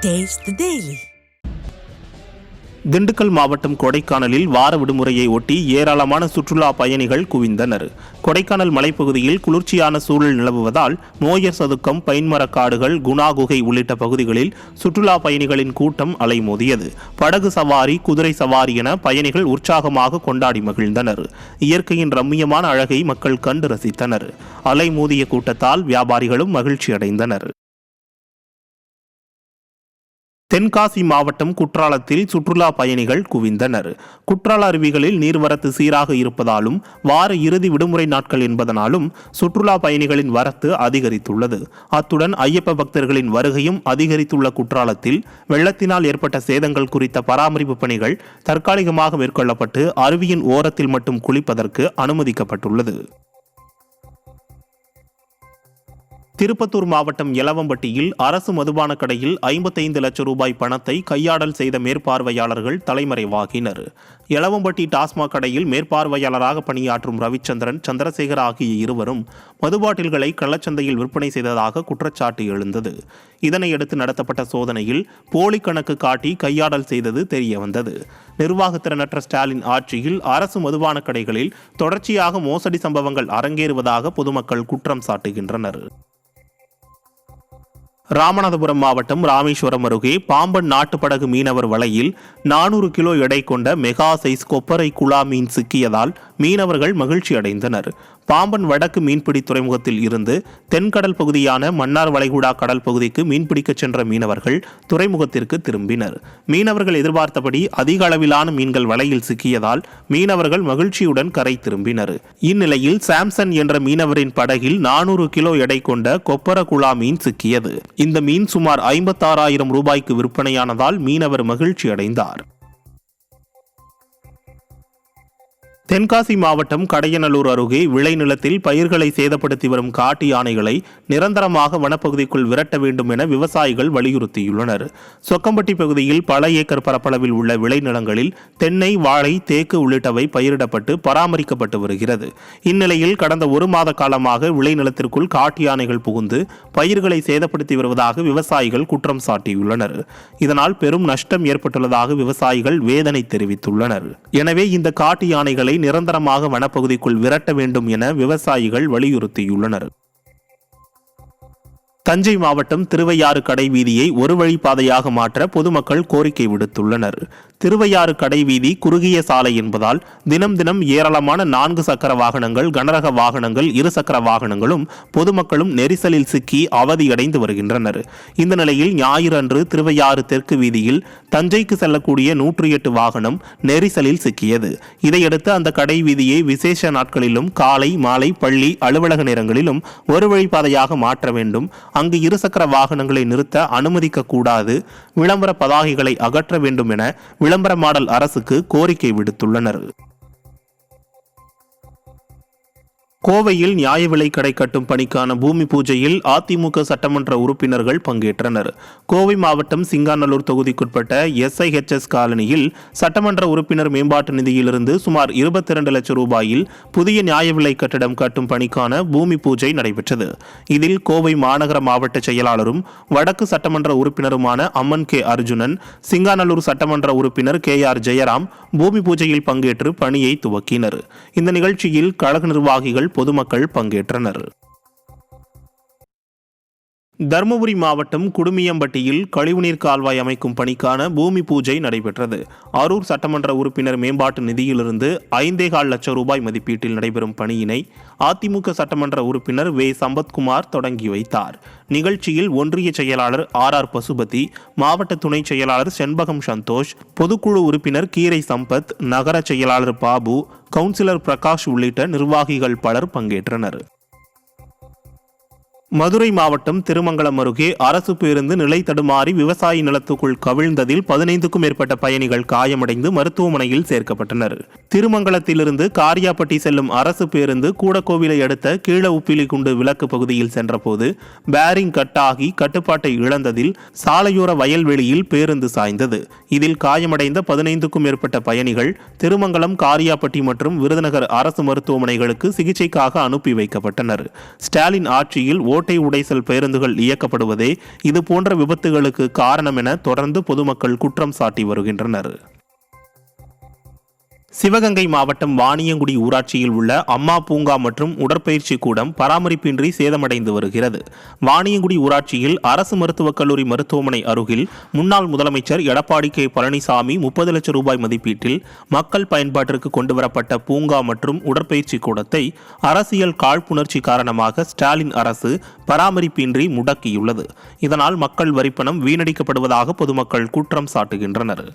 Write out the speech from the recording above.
Taste the Daily. Dindigul மாவட்டம் கொடைக்கானலில் வார விடுமுறையை ஒட்டி ஏராளமான சுற்றுலா பயணிகள் குவிந்தனர். கொடைக்கானல் மலைப்பகுதியில் குளிர்ச்சியான சூழல் நிலவுவதால் மோயர் சதுக்கம், பைன்மரக்காடுகள், குணா குகை உள்ளிட்ட பகுதிகளில் சுற்றுலா பயணிகளின் கூட்டம் அலைமோதியது. படகு சவாரி, குதிரை சவாரி என பயணிகள் உற்சாகமாக கொண்டாடி மகிழ்ந்தனர். இயற்கையின் ரம்மியமான அழகை மக்கள் கண்டு ரசித்தனர். அலைமோதிய கூட்டத்தால் வியாபாரிகளும் மகிழ்ச்சி அடைந்தனர். தென்காசி மாவட்டம் குற்றாலத்தில் சுற்றுலா பயணிகள் குவிந்தனர். குற்றால அருவிகளில் நீர்வரத்து சீராக இருப்பதாலும் வார இறுதி விடுமுறை நாட்கள் என்பதனாலும் சுற்றுலா பயணிகளின் வரத்து அதிகரித்துள்ளது. அத்துடன் ஐயப்ப பக்தர்களின் வருகையும் அதிகரித்துள்ள குற்றாலத்தில் வெள்ளத்தினால் ஏற்பட்ட சேதங்கள் குறித்த பராமரிப்பு பணிகள் தற்காலிகமாக மேற்கொள்ளப்பட்டு அருவியின் ஓரத்தில் மட்டும் குளிப்பதற்கு அனுமதிக்கப்பட்டுள்ளது. திருப்பத்தூர் மாவட்டம் எலவம்பட்டியில் அரசு மதுபான கடையில் 55 லட்சம் ரூபாய் பணத்தை கையாடல் செய்த மேற்பார்வையாளர்கள் தலைமறைவாகினர். எலவம்பட்டி டாஸ்மாக் கடையில் மேற்பார்வையாளராக பணியாற்றும் ரவிச்சந்திரன், சந்திரசேகர் ஆகிய இருவரும் மதுபாட்டில்களை கள்ளச்சந்தையில் விற்பனை செய்ததாக குற்றச்சாட்டு எழுந்தது. இதனையடுத்து நடத்தப்பட்ட சோதனையில் போலி கணக்கு காட்டி கையாடல் செய்தது தெரியவந்தது. நிர்வாகத்திறனற்ற ஸ்டாலின் ஆட்சியில் அரசு மதுபான கடைகளில் தொடர்ச்சியாக மோசடி சம்பவங்கள் அரங்கேறுவதாக பொதுமக்கள் குற்றம் சாட்டுகின்றனர். ராமநாதபுரம் மாவட்டம் ராமேஸ்வரம் அருகே பாம்பன் நாட்டுப்படகு மீனவர் வலையில் 400 கிலோ எடை கொண்ட மெகா சைஸ் கொப்பரை குழா மீன் சிக்கியதால் மீனவர்கள் மகிழ்ச்சி அடைந்தனர். பாம்பன் வடக்கு மீன்பிடி துறைமுகத்தில் இருந்து தென்கடல் பகுதியான மன்னார் வளைகுடா கடல் பகுதிக்கு மீன்பிடிக்க சென்ற மீனவர்கள் துறைமுகத்திற்கு திரும்பினர். மீனவர்கள் எதிர்பார்த்தபடி அதிக அளவிலான மீன்கள் வலையில் சிக்கியதால் மீனவர்கள் மகிழ்ச்சியுடன் கரை திரும்பினர். இந்நிலையில் சாம்சன் என்ற மீனவரின் படகில் 400 கிலோ எடை கொண்ட கொப்பர குழா மீன் சிக்கியது. இந்த மீன் சுமார் 56,000 ரூபாய்க்கு விற்பனையானதால் மீனவர் மகிழ்ச்சி அடைந்தார். தென்காசி மாவட்டம் கடையநல்லூர் அருகே விளைநிலத்தில் பயிர்களை சேதப்படுத்தி வரும் காட்டு யானைகளை நிரந்தரமாக வனப்பகுதிக்குள் விரட்ட வேண்டும் என விவசாயிகள் வலியுறுத்தியுள்ளனர். சொக்கம்பட்டி பகுதியில் பல ஏக்கர் பரப்பளவில் உள்ள விளைநிலங்களில் தென்னை, வாழை, தேக்கு உள்ளிட்டவை பயிரிடப்பட்டு பராமரிக்கப்பட்டு வருகிறது. இந்நிலையில் கடந்த 1 மாத காலமாக விளைநிலத்திற்குள் காட்டு யானைகள் புகுந்து பயிர்களை சேதப்படுத்தி வருவதாக விவசாயிகள் குற்றம் சாட்டியுள்ளனர். இதனால் பெரும் நஷ்டம் ஏற்பட்டுள்ளதாக விவசாயிகள் வேதனை தெரிவித்துள்ளனர். எனவே இந்த காட்டு யானைகளை நிரந்தரமாக வனப்பகுதிக்குள் விரட்ட வேண்டும் என விவசாயிகள் வலியுறுத்தியுள்ளனர். தஞ்சை மாவட்டம் திருவையாறு கடை வீதியை ஒரு வழிப்பாதையாக மாற்ற பொதுமக்கள் கோரிக்கை விடுத்துள்ளனர். திருவையாறு கடை வீதி குறுகிய சாலை என்பதால் தினம் தினம் ஏராளமான 4 சக்கர வாகனங்கள், கனரக வாகனங்கள், 2 சக்கர வாகனங்களும் பொதுமக்களும் நெரிசலில் சிக்கி அவதியடைந்து வருகின்றனர். இந்த நிலையில் ஞாயிறு அன்று திருவையாறு தெற்கு வீதியில் தஞ்சைக்கு செல்லக்கூடிய 108 வாகனம் நெரிசலில் சிக்கியது. இதையடுத்து அந்த கடை வீதியை விசேஷ நாட்களிலும் காலை, மாலை, பள்ளி, அலுவலக நேரங்களிலும் ஒரு வழிப்பாதையாக மாற்ற வேண்டும். அங்கு 2 சக்கர வாகனங்களை நிறுத்த அனுமதிக்க கூடாது. விளம்பர பதாகைகளை அகற்ற வேண்டும் என விளம்பர மாடல் அரசுக்கு கோரிக்கை விடுத்துள்ளனர். கோவையில் நியாய விலை கடை கட்டும் பணிக்கான பூமி பூஜையில் அதிமுக சட்டமன்ற உறுப்பினர்கள் பங்கேற்றனர். கோவை மாவட்டம் சிங்காநல்லூர் தொகுதிக்குட்பட்ட SIHS காலனியில் சட்டமன்ற உறுப்பினர் மேம்பாட்டு நிதியிலிருந்து சுமார் 22 லட்சம் ரூபாயில் புதிய நியாய விலை கட்டிடம் கட்டும் பணிக்கான பூமி பூஜை நடைபெற்றது. இதில் கோவை மாநகர மாவட்ட செயலாளரும் வடக்கு சட்டமன்ற உறுப்பினருமான அம்மன் K. அர்ஜுனன், சிங்காநல்லூர் சட்டமன்ற உறுப்பினர் KR ஜெயராம் பூமி பூஜையில் பங்கேற்று பணியை துவக்கினர். இந்த நிகழ்ச்சியில் கழக நிர்வாகிகள், பொதுமக்கள் பங்கேற்றனர். தருமபுரி மாவட்டம் குடுமியம்பட்டியில் கழிவுநீர் கால்வாய் அமைக்கும் பணிக்கான பூமி பூஜை நடைபெற்றது. அரூர் சட்டமன்ற உறுப்பினர் மேம்பாட்டு நிதியிலிருந்து 5.25 லட்சம் ரூபாய் மதிப்பீட்டில் நடைபெறும் பணியினை அதிமுக சட்டமன்ற உறுப்பினர் வே. சம்பத்குமார் தொடங்கி வைத்தார். நிகழ்ச்சியில் ஒன்றிய செயலாளர் RR பசுபதி, மாவட்ட துணை செயலாளர் செண்பகம் சந்தோஷ், பொதுக்குழு உறுப்பினர் கீரை சம்பத், நகர செயலாளர் பாபு, கவுன்சிலர் பிரகாஷ் உள்ளிட்ட நிர்வாகிகள் பலர் பங்கேற்றனர். மதுரை மாவட்டம் திருமங்கலம் அருகே அரசு பேருந்து நிலை தடுமாறி விவசாய நிலத்துக்குள் கவிழ்ந்ததில் 15க்கும் மேற்பட்ட பயணிகள் காயமடைந்து மருத்துவமனையில் சேர்க்கப்பட்டனர். திருமங்கலத்திலிருந்து காரியாப்பட்டி செல்லும் அரசு பேருந்து கூடக்கோவிலை அடுத்த கீழ உப்பிலிக்குண்டு விலக்கு பகுதியில் சென்றபோது பேரிங் கட்டாகி கட்டுப்பாட்டை இழந்ததில் சாலையோர வயல்வெளியில் பேருந்து சாய்ந்தது. இதில் காயமடைந்த 15க்கும் மேற்பட்ட பயணிகள் திருமங்கலம், காரியாப்பட்டி மற்றும் விருதுநகர் அரசு மருத்துவமனைகளுக்கு சிகிச்சைக்காக அனுப்பி வைக்கப்பட்டனர். ஸ்டாலின் ஆட்சியில் ஓட்டை உடைசல் பேருந்துகள் இயக்கப்படுவதே இதுபோன்ற விபத்துகளுக்கு காரணம் என தொடர்ந்து பொதுமக்கள் குற்றம் சாட்டி வருகின்றனர். சிவகங்கை மாவட்டம் வாணியங்குடி ஊராட்சியில் உள்ள அம்மா பூங்கா மற்றும் உடற்பயிற்சி கூடம் பராமரிப்பின்றி சேதமடைந்து வருகிறது. வாணியங்குடி ஊராட்சியில் அரசு மருத்துவக் கல்லூரி மருத்துவமனை அருகில் முன்னாள் முதலமைச்சர் எடப்பாடி கே பழனிசாமி 30 லட்சம் ரூபாய் மதிப்பீட்டில் மக்கள் பயன்பாட்டிற்கு கொண்டுவரப்பட்ட பூங்கா மற்றும் உடற்பயிற்சி கூடத்தை அரசியல் காழ்ப்புணர்ச்சி காரணமாக ஸ்டாலின் அரசு பராமரிப்பின்றி முடக்கியுள்ளது. இதனால் மக்கள் வரிப்பணம் வீணடிக்கப்படுவதாக பொதுமக்கள் குற்றம் சாட்டுகின்றனர்.